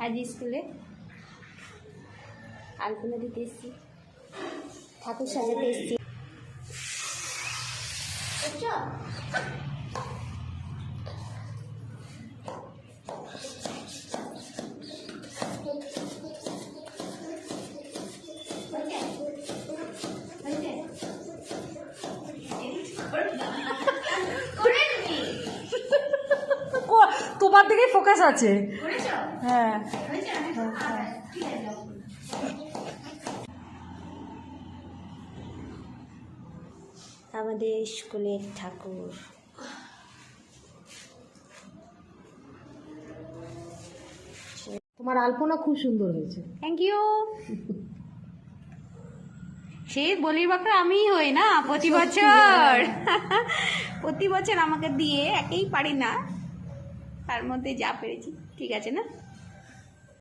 আজ স্কুলে আলপনা দিতে এসছি, ঠাকুর সাজাতে এসছি। তোমার দিকেই ফোকাস আছে। হ্যাঁ, আমাদের স্কুলের ঠাকুর। তোমার আলপনা খুব সুন্দর হয়েছে। Thank you. সে বলির বাঁকড়া আমিই হই না প্রতি বছর। প্রতি বছর আমাকে দিয়ে একেই পারি না, তার মধ্যে যা পেরেছি। ঠিক আছে না?